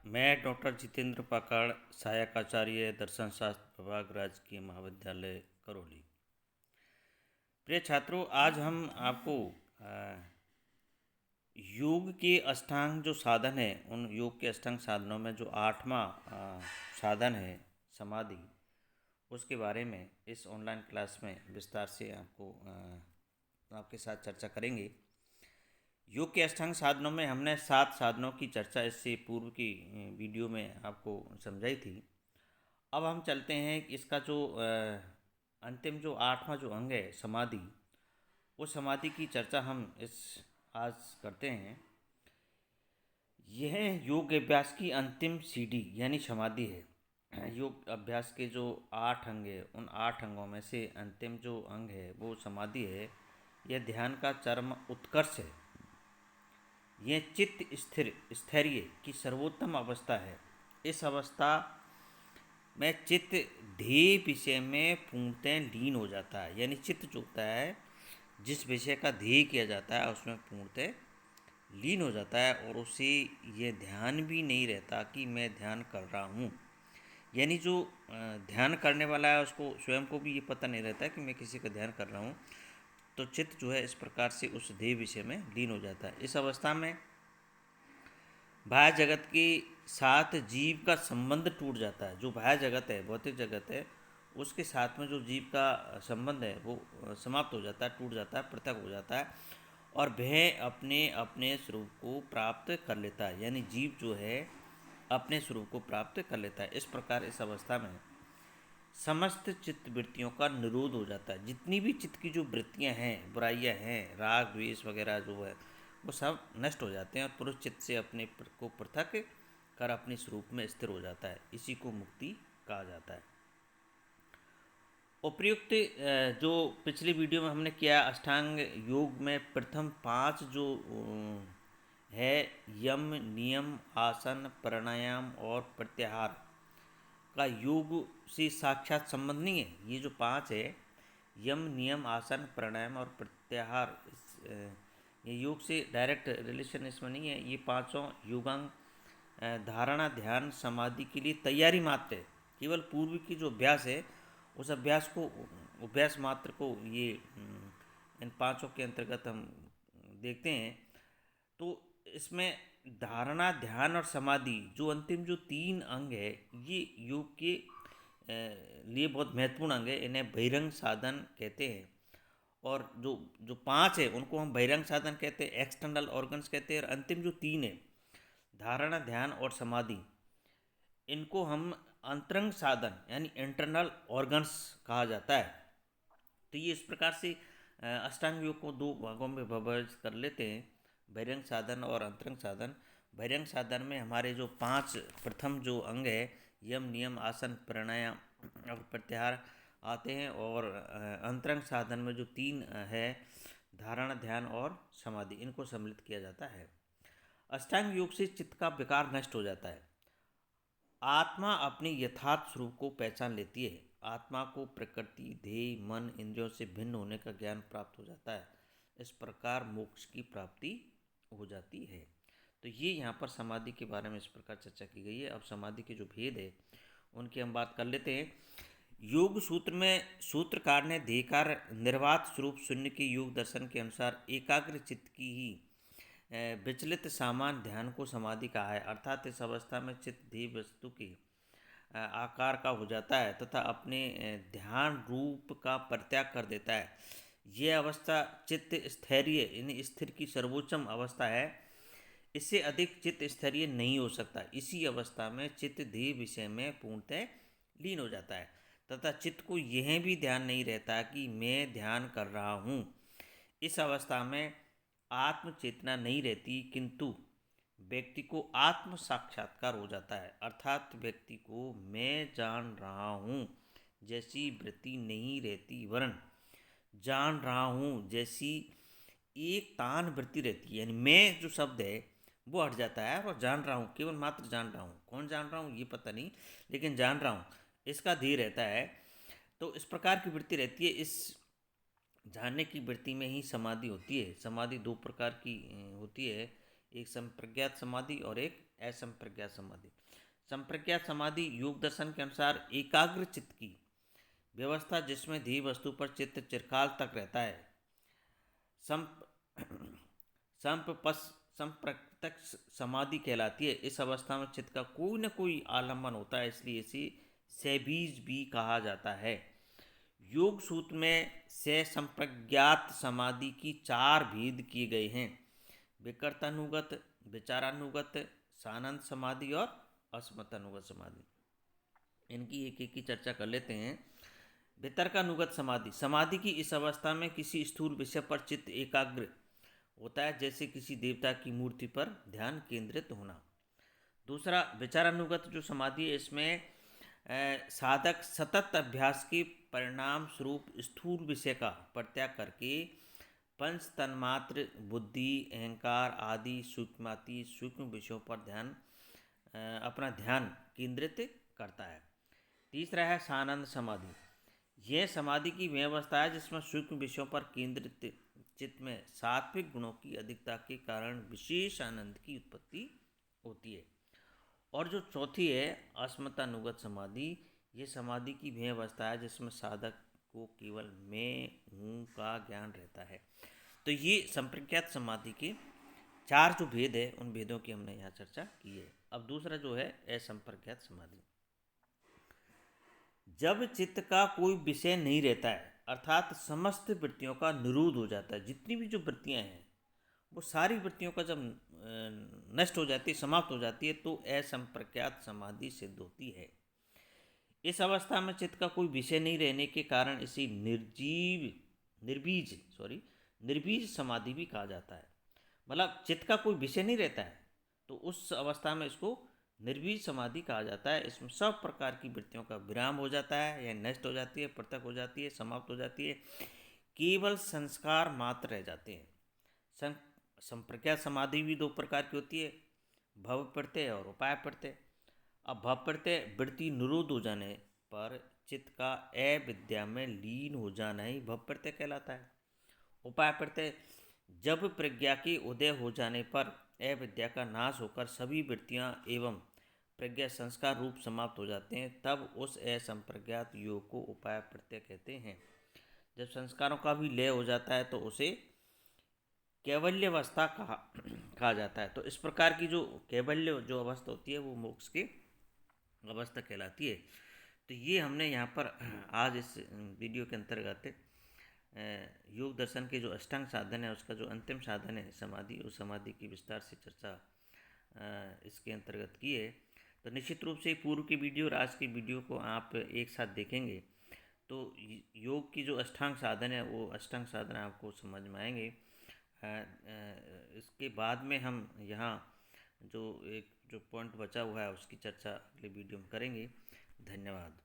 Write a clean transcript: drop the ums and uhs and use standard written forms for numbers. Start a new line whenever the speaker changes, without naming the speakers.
मैं डॉक्टर जितेंद्र पाकाड़, सहायक आचार्य दर्शन शास्त्र विभाग, राजकीय महाविद्यालय करौली। प्रिय छात्रों, आज हम आपको योग के अष्टांग जो साधन है, उन योग के अष्टांग साधनों में जो 8वां साधन है समाधि, उसके बारे में इस ऑनलाइन क्लास में विस्तार से आपके साथ चर्चा करेंगे। योग के अष्टांग साधनों में हमने 7 साधनों की चर्चा इससे पूर्व की वीडियो में आपको समझाई थी। अब हम चलते हैं कि इसका जो अंतिम जो 8वां जो अंग है समाधि, उस समाधि की चर्चा हम आज करते हैं। यह योग अभ्यास की अंतिम सीढ़ी यानी समाधि है। योग अभ्यास के जो 8 अंग है, उन 8 अंगों में से अंतिम जो अंग है वो समाधि है। यह ध्यान का चरम उत्कर्ष है। यह चित्त स्थैर्य की सर्वोत्तम अवस्था है। इस अवस्था में चित्त ध्येय विषय में पूर्णतः लीन हो जाता है। यानी चित्त जो होता है, जिस विषय का ध्यान किया जाता है उसमें पूर्णतः लीन हो जाता है और उसे ये ध्यान भी नहीं रहता कि मैं ध्यान कर रहा हूँ। यानी जो ध्यान करने वाला है उसको स्वयं को भी ये पता नहीं रहता कि मैं किसी का ध्यान कर रहा हूँ। तो चित्त जो है इस प्रकार से उस ध्येय विषय में लीन हो जाता है। इस अवस्था में बाह्य जगत के साथ जीव का संबंध टूट जाता है। जो बाह्य जगत है, भौतिक जगत है, उसके साथ में जो जीव का संबंध है वो समाप्त हो जाता है, टूट जाता है, पृथक हो जाता है और वह अपने अपने स्वरूप को प्राप्त कर लेता है। यानी जीव जो है अपने स्वरूप को प्राप्त कर लेता है। इस प्रकार इस अवस्था में समस्त चित्त वृत्तियों का निरोध हो जाता है। जितनी भी चित्त की जो वृत्तियां हैं, बुराइयां हैं, राग द्वेष वगैरह जो है, वो सब नष्ट हो जाते हैं और पुरुष चित्त से अपने को पृथक कर अपने स्वरूप में स्थिर हो जाता है। इसी को मुक्ति कहा जाता है। उपयुक्त जो पिछली वीडियो में हमने किया, अष्टांग योग में प्रथम 5 जो है यम, नियम, आसन, प्राणायाम और प्रत्याहार का योग से साक्षात संबंध नहीं है। ये जो 5 है, यम, नियम, आसन, प्राणायाम और प्रत्याहार, ये योग से डायरेक्ट रिलेशन इसमें नहीं है। ये पांचों योगांग धारणा, ध्यान, समाधि के लिए तैयारी मात्र है। केवल पूर्व की जो अभ्यास है, उस अभ्यास मात्र को ये इन पांचों के अंतर्गत हम देखते हैं। तो इसमें धारणा, ध्यान और समाधि जो अंतिम जो 3 अंग है, ये योग के लिए बहुत महत्वपूर्ण अंग है। इन्हें बहिरंग साधन कहते हैं। और जो जो 5 है उनको हम बहिरंग साधन कहते हैं, एक्सटर्नल ऑर्गन्स कहते हैं। और अंतिम जो 3 है, धारणा, ध्यान और समाधि, इनको हम अंतरंग साधन यानी इंटरनल ऑर्गन्स कहा जाता है। तो ये इस प्रकार से अष्टांग योग को 2 भागों में विभाजित कर लेते हैं, बहिरंग साधन और अंतरंग साधन। बहिरंग साधन में हमारे जो 5 प्रथम जो अंग है, यम, नियम, आसन, प्राणायाम और प्रत्याहार आते हैं। और अंतरंग साधन में जो 3 है, धारणा, ध्यान और समाधि, इनको सम्मिलित किया जाता है। अष्टांग योग से चित्त का विकार नष्ट हो जाता है। आत्मा अपने यथार्थ स्वरूप को पहचान लेती है। आत्मा को प्रकृति, ध्येय, मन, इंद्रियों से भिन्न होने का ज्ञान प्राप्त हो जाता है। इस प्रकार मोक्ष की प्राप्ति हो जाती है। तो ये यहाँ पर समाधि के बारे में इस प्रकार चर्चा की गई है। अब समाधि के जो भेद है उनकी हम बात कर लेते हैं। योग सूत्र में सूत्रकार ने ध्येयकार निर्वात स्वरूप शून्य के योग दर्शन के अनुसार एकाग्र चित्त की ही विचलित सामान्य ध्यान को समाधि कहा है। अर्थात इस अवस्था में चित्त ध्येय वस्तु के आकार का हो जाता है तथा अपने ध्यान रूप का परित्याग कर देता है। यह अवस्था चित्त स्थैर्य यानी स्थिर की सर्वोच्चम अवस्था है। इससे अधिक चित्त स्थैर्य नहीं हो सकता। इसी अवस्था में चित्त ध्येय विषय में पूर्णतः लीन हो जाता है तथा चित्त को यह भी ध्यान नहीं रहता कि मैं ध्यान कर रहा हूँ। इस अवस्था में आत्म चेतना नहीं रहती, किंतु व्यक्ति को आत्म साक्षात्कार हो जाता है। अर्थात व्यक्ति को मैं जान रहा हूँ जैसी वृत्ति नहीं रहती, वरन जान रहा हूँ जैसी एक तान वृत्ति रहती है। यानी मैं जो शब्द है वो हट जाता है और जान रहा हूँ, केवल मात्र जान रहा हूँ। कौन जान रहा हूँ ये पता नहीं, लेकिन जान रहा हूँ, इसका ध्येय रहता है। तो इस प्रकार की वृत्ति रहती है। इस जानने की वृत्ति में ही समाधि होती है। समाधि 2 प्रकार की होती है, एक संप्रज्ञात समाधि और एक असंप्रज्ञात समाधि। संप्रज्ञात समाधि योग दर्शन के अनुसार एकाग्र चित्त की व्यवस्था जिसमें ध्येय वस्तु पर चित्त चिरकाल तक रहता है। संप्रत्यक्ष समाधि कहलाती है। इस अवस्था में चित्त का कोई न कोई आलम्बन होता है, इसलिए इसे सहबीज भी कहा जाता है। योग सूत्र में से संप्रज्ञात समाधि की 4 भेद किए गए हैं: विकर्तानुगत, विचारानुगत, सानंद समाधि और अस्मतानुगत समाधि। इनकी एक एक की चर्चा कर लेते हैं। वितर्कानुगत समाधि, समाधि की इस अवस्था में किसी स्थूल विषय पर चित्त एकाग्र होता है, जैसे किसी देवता की मूर्ति पर ध्यान केंद्रित होना। दूसरा विचारानुगत जो समाधि है, इसमें साधक सतत अभ्यास के परिणाम स्वरूप स्थूल विषय का परित्याग करके पंच तन्मात्र, बुद्धि, अहंकार आदि सूक्ष्म विषयों पर अपना ध्यान केंद्रित करता है। तीसरा है सानंद समाधि। यह समाधि की वह अवस्था है जिसमें सूक्ष्म विषयों पर केंद्रित चित्त में सात्विक गुणों की अधिकता के कारण विशेष आनंद की उत्पत्ति होती है। और जो चौथी है अस्मतानुगत समाधि, ये समाधि की वह अवस्था है जिसमें साधक को केवल मैं हूँ का ज्ञान रहता है। तो ये संप्रज्ञात समाधि के 4 जो भेद है, उन भेदों की हमने यहाँ चर्चा की है। अब दूसरा जो है असंप्रज्ञात समाधि। जब चित्त का कोई विषय नहीं रहता है, अर्थात समस्त वृत्तियों का निरोध हो जाता है, जितनी भी जो वृत्तियाँ हैं वो सारी वृत्तियों का जब नष्ट हो जाती है, समाप्त हो जाती है, तो असंप्रज्ञात समाधि सिद्ध होती है। इस अवस्था में चित्त का कोई विषय नहीं रहने के कारण इसे निर्बीज समाधि भी कहा जाता है। मतलब चित्त का कोई विषय नहीं रहता है, तो उस अवस्था में इसको निर्बीज समाधि कहा जाता है। इसमें सब प्रकार की वृत्तियों का विराम हो जाता है या नष्ट हो जाती है, पृथक हो जाती है, समाप्त हो जाती है, केवल संस्कार मात्र रह जाते हैं। संप्रज्ञात समाधि भी 2 प्रकार की होती है, भव प्रत्यय और उपाय प्रत्यय। अब भव प्रत्यय वृत्ति निरोध हो जाने पर चित्त का अविद्या में लीन हो जाना ही भव प्रत्यय कहलाता है। उपाय प्रत्यय जब प्रज्ञा के उदय हो जाने पर अविद्या का नाश होकर सभी वृत्तियां एवं प्रज्ञा संस्कार रूप समाप्त हो जाते हैं, तब उस असंप्रज्ञात योग को उपाय प्रत्यय कहते हैं। जब संस्कारों का भी लय हो जाता है तो उसे कैवल्य अवस्था कहा जाता है। तो इस प्रकार की जो कैवल्य जो अवस्था होती है वो मोक्ष की अवस्था कहलाती है। तो ये हमने यहाँ पर आज इस वीडियो के अंतर्गत योग दर्शन के जो अष्टांग साधन है उसका जो अंतिम साधन है समाधि, उस समाधि की विस्तार से चर्चा इसके अंतर्गत की है। तो निश्चित रूप से पूर्व की वीडियो और आज की वीडियो को आप एक साथ देखेंगे तो योग की जो अष्टांग साधन है वो अष्टांग साधन आपको समझ में आएंगे। इसके बाद में हम यहाँ जो एक जो पॉइंट बचा हुआ है उसकी चर्चा अगले वीडियो में करेंगे। धन्यवाद।